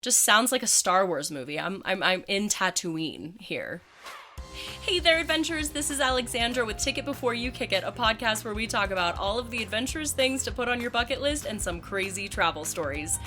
Just sounds like a Star Wars movie. I'm in Tatooine here. Hey there, adventurers! This is Alexandra with Ticket Before You Kick It, a podcast where we talk about all of the adventurous things to put on your bucket list and some crazy travel stories.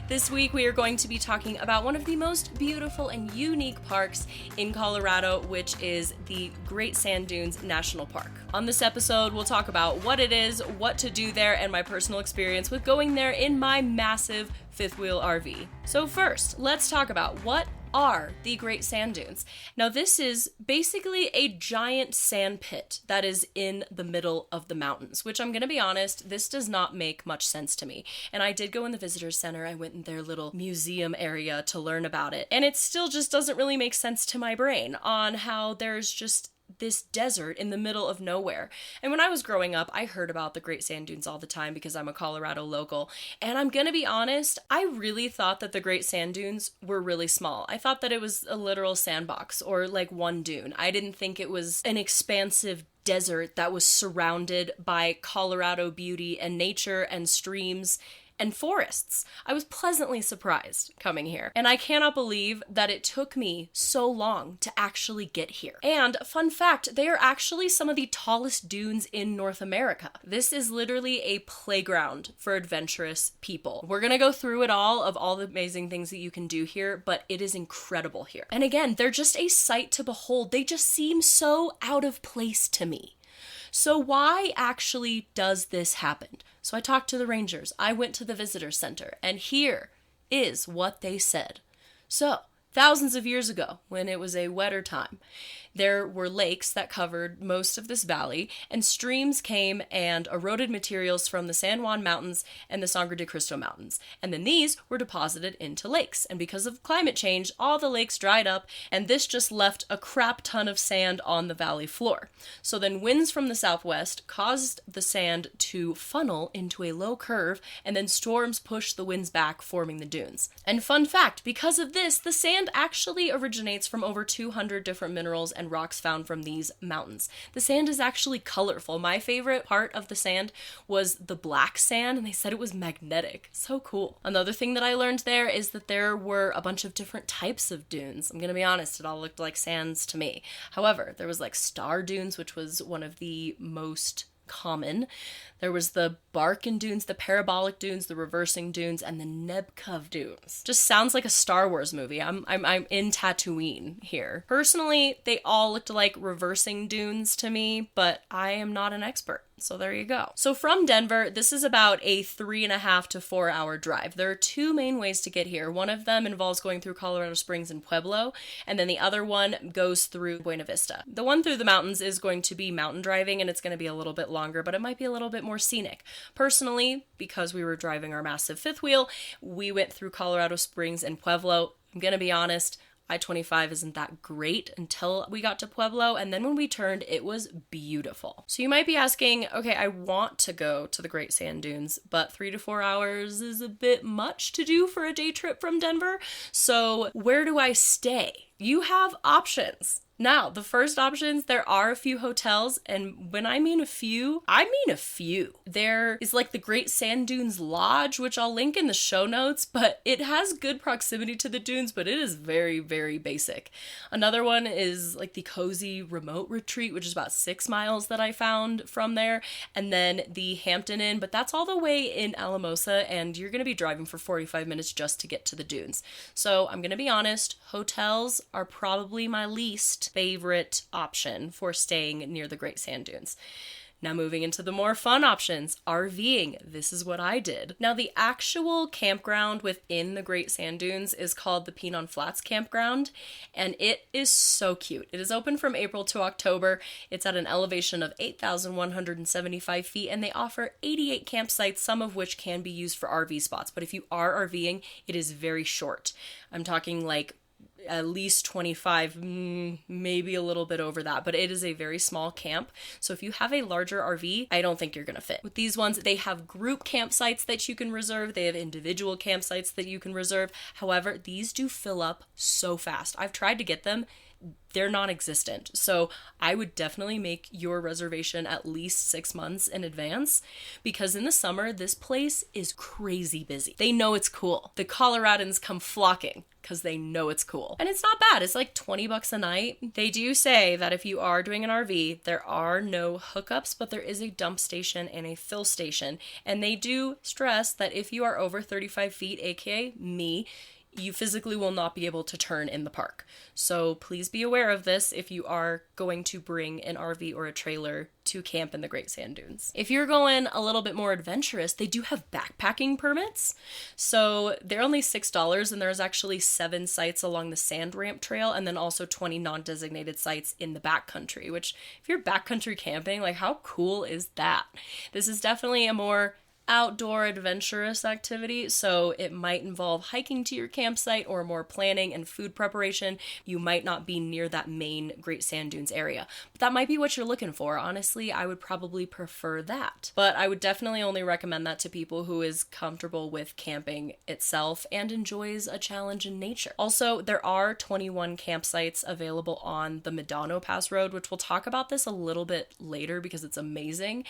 This week we are going to be talking about one of the most beautiful and unique parks in Colorado, which is the Great Sand Dunes National Park. On this episode, we'll talk about what it is, what to do there, and my personal experience with going there in my massive fifth wheel RV. So first, let's talk about what are the Great Sand Dunes. Now, this is basically a giant sand pit that is in the middle of the mountains, which I'm gonna be honest, this does not make much sense to me. And I did go in the visitor center, I went in their little museum area to learn about it, and it still just doesn't really make sense to my brain on how there's just this desert in the middle of nowhere. And when I was growing up, I heard about the Great Sand Dunes all the time because I'm a Colorado local. And I'm gonna be honest, I really thought that the Great Sand Dunes were really small. I thought that it was a literal sandbox or like one dune. I didn't think it was an expansive desert that was surrounded by Colorado beauty and nature and streams and forests. I was pleasantly surprised coming here, and I cannot believe that it took me so long to actually get here. And fun fact, they are actually some of the tallest dunes in North America. This is literally a playground for adventurous people. We're gonna go through it all of all the amazing things that you can do here, but it is incredible here. And again, they're just a sight to behold. They just seem so out of place to me. So why actually does this happen? So I talked to the rangers, I went to the visitor center, and here is what they said. So, thousands of years ago, when it was a wetter time, there were lakes that covered most of this valley, and streams came and eroded materials from the San Juan Mountains and the Sangre de Cristo Mountains. And then these were deposited into lakes. And because of climate change, all the lakes dried up, and this just left a crap ton of sand on the valley floor. So then winds from the southwest caused the sand to funnel into a low curve, and then storms pushed the winds back, forming the dunes. And fun fact, because of this, the sand actually originates from over 200 different minerals and rocks found from these mountains. The sand is actually colorful. My favorite part of the sand was the black sand, and they said it was magnetic. So cool. Another thing that I learned there is that there were a bunch of different types of dunes. I'm gonna be honest, it all looked like sands to me. However, there was like star dunes, which was one of the most common. There was the Barkin dunes, the parabolic dunes, the reversing dunes, and the Nebkov dunes. Just sounds like a Star Wars movie. I'm in Tatooine here. Personally, they all looked like reversing dunes to me, but I am not an expert. So there you go. So from Denver, this is about a 3.5 to 4 hour drive. There are two main ways to get here. One of them involves going through Colorado Springs and Pueblo, and then the other one goes through Buena Vista. The one through the mountains is going to be mountain driving, and it's going to be a little bit longer, but it might be a little bit more scenic. Personally, because we were driving our massive fifth wheel, we went through Colorado Springs and Pueblo. I'm going to be honest, I-25 isn't that great until we got to Pueblo, and then when we turned, it was beautiful. So you might be asking, okay, I want to go to the Great Sand Dunes, but 3 to 4 hours is a bit much to do for a day trip from Denver, so where do I stay? You have options. Now, the first options, there are a few hotels, and when I mean a few, I mean a few. There is like the Great Sand Dunes Lodge, which I'll link in the show notes, but it has good proximity to the dunes, but it is very, very basic. Another one is like the Cozy Remote Retreat, which is about 6 miles that I found from there, and then the Hampton Inn, but that's all the way in Alamosa, and you're gonna be driving for 45 minutes just to get to the dunes. So I'm gonna be honest, hotels are probably my least favorite option for staying near the Great Sand Dunes. Now moving into the more fun options, RVing. This is what I did. Now the actual campground within the Great Sand Dunes is called the Pinon Flats Campground, and it is so cute. It is open from April to October. It's at an elevation of 8,175 feet, and they offer 88 campsites, some of which can be used for RV spots. But if you are RVing, it is very short. I'm talking like at least 25, maybe a little bit over that, but it is a very small camp. So if you have a larger RV, I don't think you're gonna fit. With these ones, they have group campsites that you can reserve. They have individual campsites that you can reserve. However, these do fill up so fast. I've tried to get them. they're non-existent. So I would definitely make your reservation at least 6 months in advance, because in the summer, this place is crazy busy. They know it's cool. The Coloradans come flocking because they know it's cool. And it's not bad. It's like $20 a night. They do say that if you are doing an RV, there are no hookups, but there is a dump station and a fill station. And they do stress that if you are over 35 feet, aka me, you physically will not be able to turn in the park. So please be aware of this if you are going to bring an RV or a trailer to camp in the Great Sand Dunes. If you're going a little bit more adventurous, they do have backpacking permits. So they're only $6, and there's actually 7 sites along the Sand Ramp Trail, and then also 20 non-designated sites in the backcountry, which if you're backcountry camping, like how cool is that? This is definitely a more outdoor adventurous activity, so it might involve hiking to your campsite or more planning and food preparation. You might not be near that main Great Sand Dunes area, but that might be what you're looking for. Honestly, I would probably prefer that, but I would definitely only recommend that to people who is comfortable with camping itself and enjoys a challenge in nature. Also, there are 21 campsites available on the Medano Pass Road, which we'll talk about this a little bit later because it's amazing.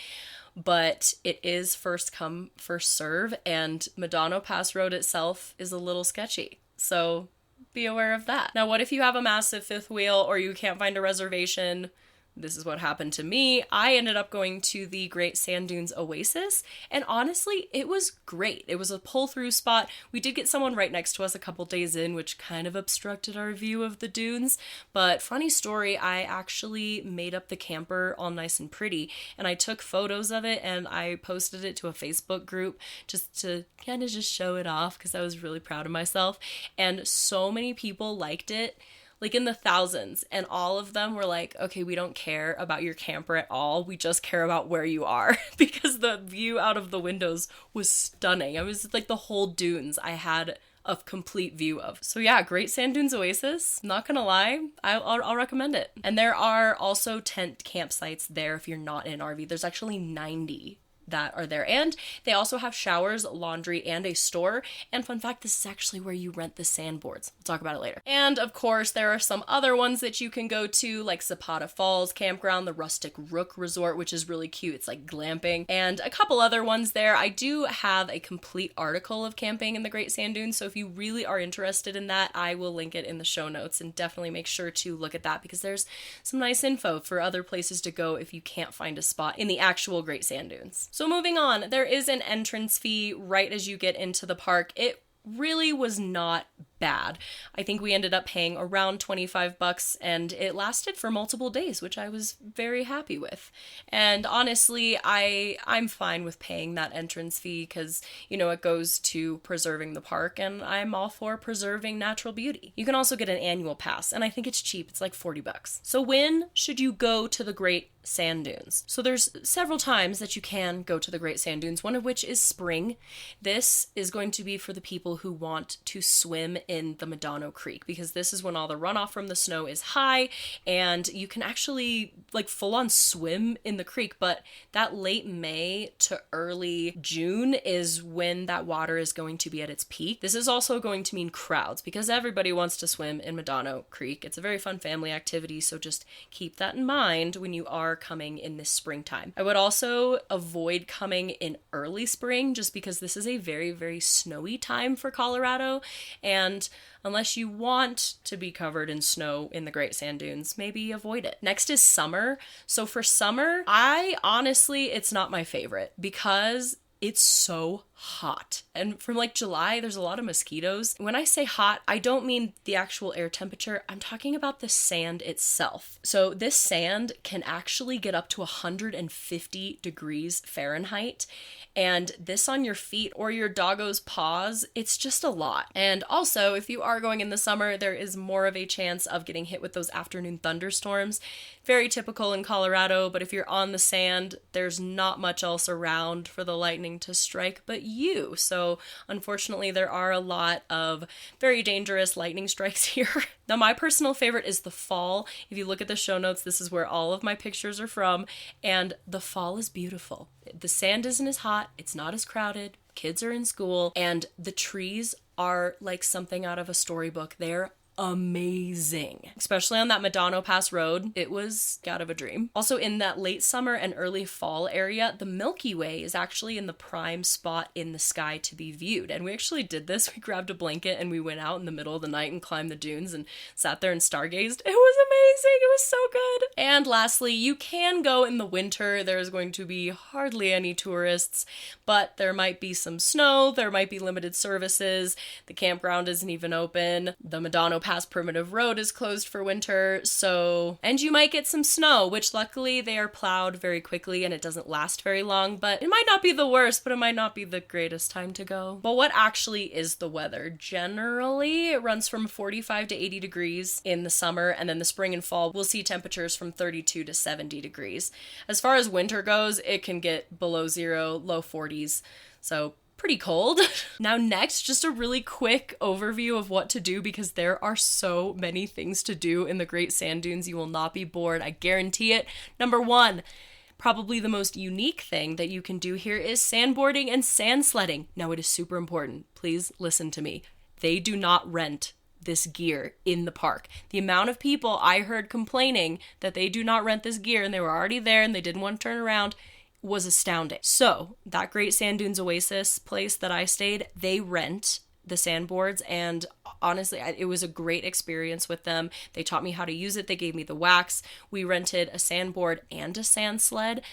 But it is first come, first serve, and Medano Pass Road itself is a little sketchy. So be aware of that. Now, what if you have a massive fifth wheel or you can't find a reservation? This is what happened to me. I ended up going to the Great Sand Dunes Oasis, and honestly, it was great. It was a pull-through spot. We did get someone right next to us a couple days in, which kind of obstructed our view of the dunes, but funny story, I actually made up the camper all nice and pretty, and I took photos of it, and I posted it to a Facebook group just to kind of just show it off, because I was really proud of myself, and so many people liked it, like in the thousands, and all of them were like, okay, we don't care about your camper at all, we just care about where you are, because the view out of the windows was stunning. It was like the whole dunes I had a complete view of. So yeah, Great Sand Dunes Oasis, not gonna lie, I'll recommend it. And there are also tent campsites there if you're not in an RV. There's actually 90 that are there, and they also have showers, laundry, and a store. And fun fact, this is actually where you rent the sandboards. We'll talk about it later. And of course, there are some other ones that you can go to, like Zapata Falls Campground, the Rustic Rook Resort, which is really cute. It's like glamping, and a couple other ones there. I do have a complete article of camping in the Great Sand Dunes, so if you really are interested in that, I will link it in the show notes, and definitely make sure to look at that, because there's some nice info for other places to go if you can't find a spot in the actual Great Sand Dunes. So moving on, there is an entrance fee right as you get into the park. It really was not bad. I think we ended up paying around $25, and it lasted for multiple days, which I was very happy with. And honestly, I'm fine with paying that entrance fee because, you know, it goes to preserving the park, and I'm all for preserving natural beauty. You can also get an annual pass, and I think it's cheap. It's like $40. So when should you go to the Great Sand Dunes? So there's several times that you can go to the Great Sand Dunes, one of which is spring. This is going to be for the people who want to swim in the Medano Creek, because this is when all the runoff from the snow is high, and you can actually like full on swim in the creek. But that late May to early June is when that water is going to be at its peak. This is also going to mean crowds, because everybody wants to swim in Medano Creek. It's a very fun family activity, so just keep that in mind when you are coming in this springtime. I would also avoid coming in early spring, just because this is a very, very snowy time for Colorado, and unless you want to be covered in snow in the Great Sand Dunes, maybe avoid it. Next is summer. So for summer, it's not my favorite because it's so hot. And from like July, there's a lot of mosquitoes. When I say hot, I don't mean the actual air temperature. I'm talking about the sand itself. So this sand can actually get up to 150 degrees Fahrenheit. And this on your feet or your doggo's paws, it's just a lot. And also, if you are going in the summer, there is more of a chance of getting hit with those afternoon thunderstorms. Very typical in Colorado, but if you're on the sand, there's not much else around for the lightning to strike but you. So unfortunately, there are a lot of very dangerous lightning strikes here. Now, my personal favorite is the fall. If you look at the show notes, this is where all of my pictures are from, and the fall is beautiful. The sand isn't as hot, it's not as crowded, kids are in school, and the trees are like something out of a storybook. They're amazing, especially on that Medano Pass Road. It was out of a dream. Also, in that late summer and early fall area, the Milky Way is actually in the prime spot in the sky to be viewed. And we actually did this. We grabbed a blanket and we went out in the middle of the night and climbed the dunes and sat there and stargazed. It was amazing. It was so good. And lastly, you can go in the winter. There's going to be hardly any tourists, but there might be some snow. There might be limited services. The campground isn't even open. The Medano Pass Primitive Road is closed for winter, and you might get some snow, which luckily they are plowed very quickly and it doesn't last very long, but it might not be the worst, but it might not be the greatest time to go. But what actually is the weather? Generally, it runs from 45 to 80 degrees in the summer, and then the spring and fall, we'll see temperatures from 32 to 70 degrees. As far as winter goes, it can get below zero, low 40s, so pretty cold. Now next, just a really quick overview of what to do, because there are so many things to do in the Great Sand Dunes. You will not be bored, I guarantee it. Number one, probably the most unique thing that you can do here is sandboarding and sand sledding. Now it is super important. Please listen to me. They do not rent this gear in the park. The amount of people I heard complaining that they do not rent this gear and they were already there and they didn't want to turn around was astounding. So that Great Sand Dunes Oasis place that I stayed, they rent the sandboards, and honestly, it was a great experience with them. They taught me how to use it. They gave me the wax. We rented a sandboard and a sand sled.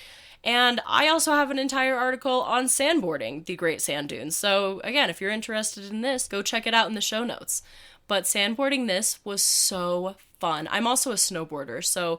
And I also have an entire article on sandboarding the Great Sand Dunes. So again, if you're interested in this, go check it out in the show notes. But sandboarding this was so fun. I'm also a snowboarder, so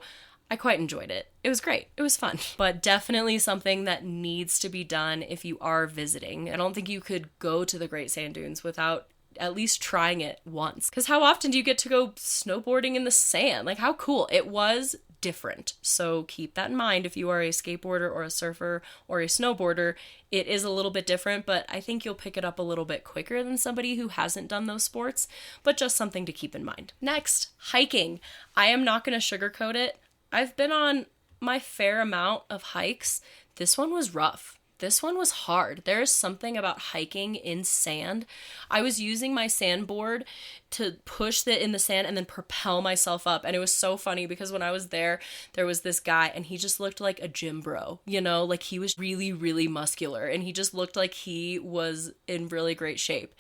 I quite enjoyed it. It was great. It was fun. But definitely something that needs to be done if you are visiting. I don't think you could go to the Great Sand Dunes without at least trying it once. Because how often do you get to go snowboarding in the sand? Like, how cool. It was different. So keep that in mind if you are a skateboarder or a surfer or a snowboarder. It is a little bit different, but I think you'll pick it up a little bit quicker than somebody who hasn't done those sports, but just something to keep in mind. Next, hiking. I am not going to sugarcoat it. I've been on my fair amount of hikes. This one was rough. This one was hard. There is something about hiking in sand. I was using my sandboard to push it in the sand and then propel myself up. And it was so funny because when I was there, there was this guy and he just looked like a gym bro, you know, like he was really, really muscular and he just looked like he was in really great shape.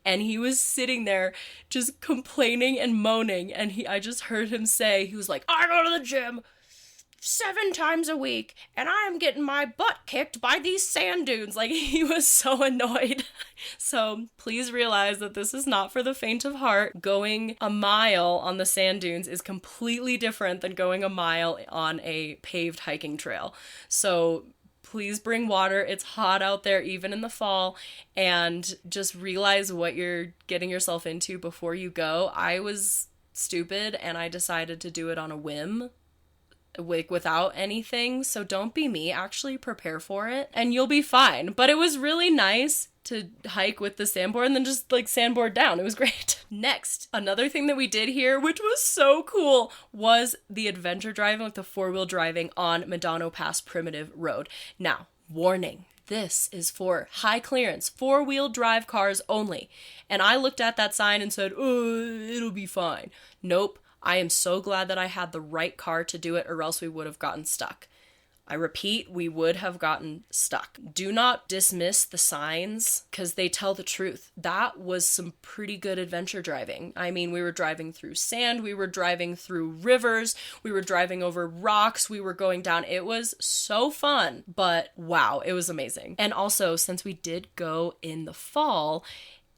And he was sitting there just complaining and moaning. And I just heard him say, he was like, I go to the gym 7 times a week, and I am getting my butt kicked by these sand dunes. Like, he was so annoyed. So please realize that this is not for the faint of heart. Going a mile on the sand dunes is completely different than going a mile on a paved hiking trail. So please bring water. It's hot out there, even in the fall, and just realize what you're getting yourself into before you go. I was stupid, and I decided to do it on a whim, without anything, so don't be me. Actually prepare for it and you'll be fine. But it was really nice to hike with the sandboard and then just like sandboard down. It was great. Next, another thing that we did here, which was so cool, was the adventure driving with the 4-wheel driving on Medano Pass Primitive Road. Now, warning, this is for high clearance, 4-wheel drive cars only. And I looked at that sign and said, oh, it'll be fine. Nope. I am so glad that I had the right car to do it, or else we would have gotten stuck. I repeat, we would have gotten stuck. Do not dismiss the signs because they tell the truth. That was some pretty good adventure driving. I mean, we were driving through sand, we were driving through rivers, we were driving over rocks, we were going down. It was so fun, but wow, it was amazing. And also, since we did go in the fall,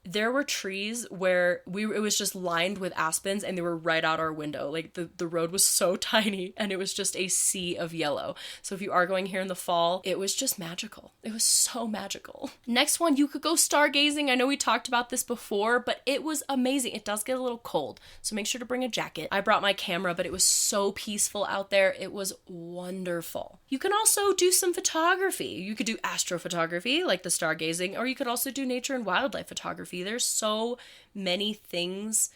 there were trees where it was just lined with aspens and they were right out our window. Like the road was so tiny and it was just a sea of yellow. So if you are going here in the fall, it was just magical. It was so magical. Next one, you could go stargazing. I know we talked about this before, but it was amazing. It does get a little cold, so make sure to bring a jacket. I brought my camera, but it was so peaceful out there. It was wonderful. You can also do some photography. You could do astrophotography like the stargazing, or you could also do nature and wildlife photography. There's so many things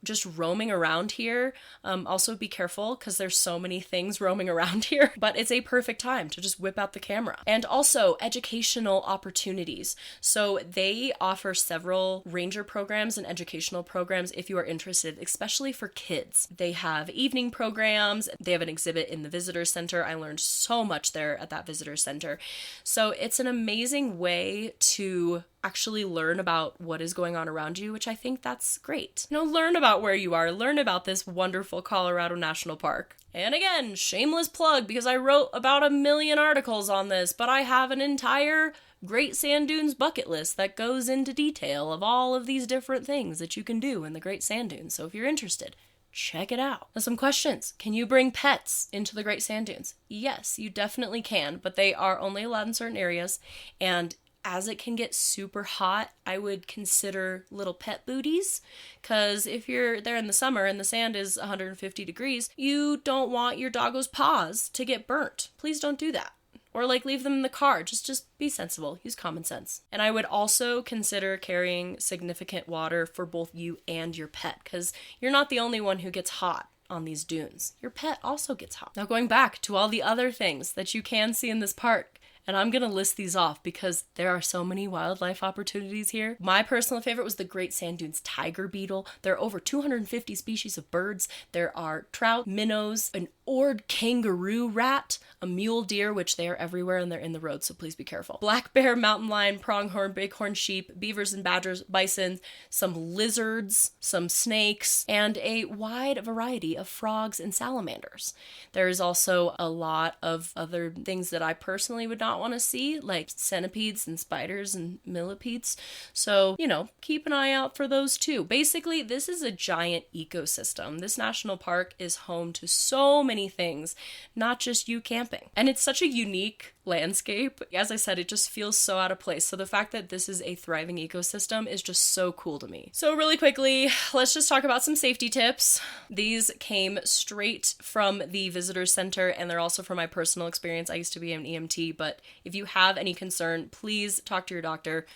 just roaming around here. Also be careful because there's so many things roaming around here, but it's a perfect time to just whip out the camera. And also educational opportunities. So they offer several ranger programs and educational programs if you are interested, especially for kids. They have evening programs. They have an exhibit in the visitor center. I learned so much there at that visitor center. So it's an amazing way to actually learn about what is going on around you, which I think that's great. Learn about where you are, learn about this wonderful Colorado National Park. And again, shameless plug because I wrote about 1 million articles on this, but I have an entire Great Sand Dunes bucket list that goes into detail of all of these different things that you can do in the Great Sand Dunes. So if you're interested, check it out. Now, some questions. Can you bring pets into the Great Sand Dunes? Yes, you definitely can, but they are only allowed in certain areas, and as it can get super hot, I would consider little pet booties, because if you're there in the summer and the sand is 150 degrees, you don't want your doggo's paws to get burnt. Please don't do that. Or leave them in the car. Just be sensible. Use common sense. And I would also consider carrying significant water for both you and your pet, because you're not the only one who gets hot on these dunes. Your pet also gets hot. Now going back to all the other things that you can see in this park, and I'm going to list these off because there are so many wildlife opportunities here. My personal favorite was the Great Sand Dunes tiger beetle. There are over 250 species of birds. There are trout, minnows, an oared kangaroo rat, a mule deer, which they are everywhere and they're in the road, so please be careful. Black bear, mountain lion, pronghorn, bighorn sheep, beavers and badgers, bison, some lizards, some snakes, and a wide variety of frogs and salamanders. There is also a lot of other things that I personally would not want to see, like centipedes and spiders and millipedes. So, keep an eye out for those too. Basically, this is a giant ecosystem. This national park is home to so many things, not just you camping. And it's such a unique landscape. As I said, it just feels so out of place. So the fact that this is a thriving ecosystem is just so cool to me. So really quickly, let's just talk about some safety tips. These came straight from the visitor center, and they're also from my personal experience. I used to be an EMT, but if you have any concern, please talk to your doctor.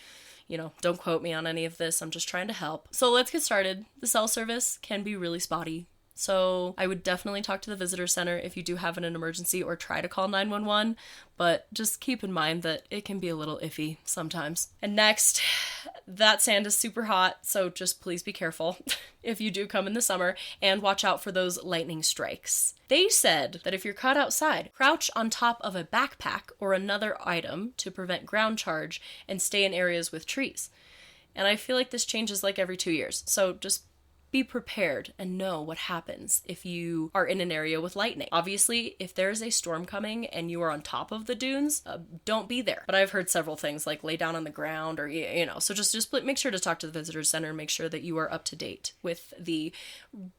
Don't quote me on any of this. I'm just trying to help. So let's get started. The cell service can be really spotty. So I would definitely talk to the visitor center if you do have an emergency, or try to call 911, but just keep in mind that it can be a little iffy sometimes. And next, that sand is super hot, so just please be careful if you do come in the summer, and watch out for those lightning strikes. They said that if you're caught outside, crouch on top of a backpack or another item to prevent ground charge and stay in areas with trees. And I feel like this changes every 2 years, so just be prepared and know what happens if you are in an area with lightning. Obviously, if there's a storm coming and you are on top of the dunes, don't be there. But I've heard several things like lay down on the ground, or, so just make sure to talk to the visitor center and make sure that you are up to date with the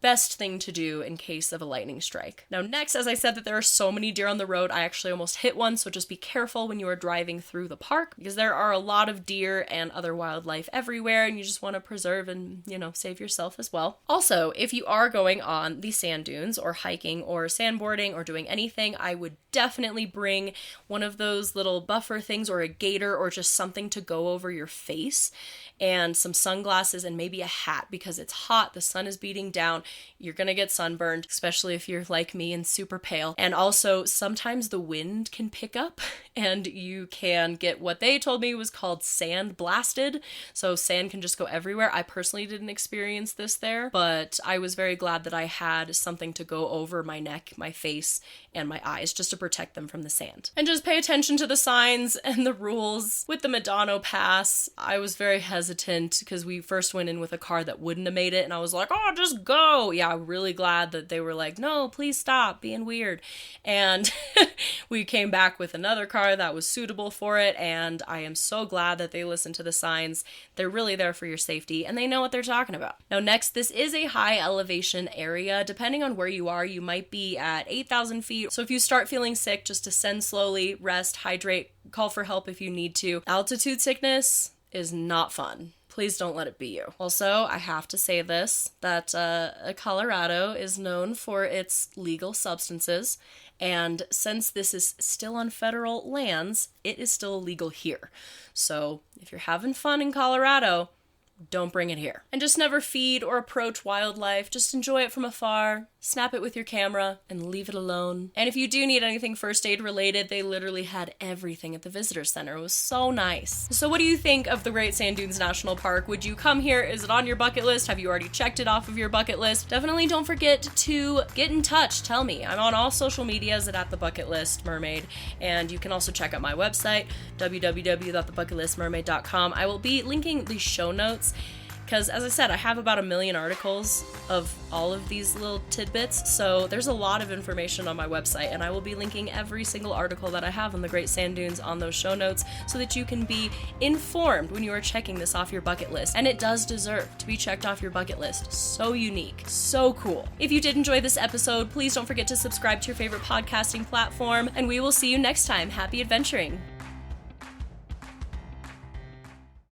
best thing to do in case of a lightning strike. Now, next, as I said that there are so many deer on the road, I actually almost hit one, so just be careful when you are driving through the park, because there are a lot of deer and other wildlife everywhere, and you just want to preserve and, save yourself as well. Also, if you are going on the sand dunes or hiking or sandboarding or doing anything, I would definitely bring one of those little buffer things, or a gaiter, or just something to go over your face, and some sunglasses and maybe a hat, because it's hot, the sun is beating down, you're gonna get sunburned, especially if you're like me and super pale. And also, sometimes the wind can pick up and you can get what they told me was called sand blasted. So sand can just go everywhere. I personally didn't experience this there, but I was very glad that I had something to go over my neck, my face, and my eyes, just to protect them from the sand. And just pay attention to the signs and the rules. With the Medano Pass, I was very hesitant because we first went in with a car that wouldn't have made it, and I was like, oh, just go. Yeah, I'm really glad that they were like, no, please stop being weird. And we came back with another car that was suitable for it, and I am so glad that they listened to the signs. They're really there for your safety, and they know what they're talking about. Now, next, this is a high elevation area. Depending on where you are, you might be at 8,000 feet. So if you start feeling sick, just descend slowly, rest, hydrate, call for help if you need to. Altitude sickness is not fun. Please don't let it be you. Also, I have to say this, that Colorado is known for its legal substances, and since this is still on federal lands, it is still illegal here. So if you're having fun in Colorado, don't bring it here. And just never feed or approach wildlife. Just enjoy it from afar, snap it with your camera, and leave it alone. And if you do need anything first aid related, they literally had everything at the visitor center. It was so nice. So what do you think of the Great Sand Dunes National Park? Would you come here? Is it on your bucket list? Have you already checked it off of your bucket list? Definitely don't forget to get in touch. Tell me. I'm on all social medias at The Bucket List Mermaid, and you can also check out my website, www.thebucketlistmermaid.com. I will be linking the show notes because, as I said, I have about 1 million articles of all of these little tidbits, so there's a lot of information on my website, and I will be linking every single article that I have on the Great Sand Dunes on those show notes so that you can be informed when you are checking this off your bucket list. And it does deserve to be checked off your bucket list. So unique, so cool. If you did enjoy this episode, please don't forget to subscribe to your favorite podcasting platform, and we will see you next time. Happy adventuring!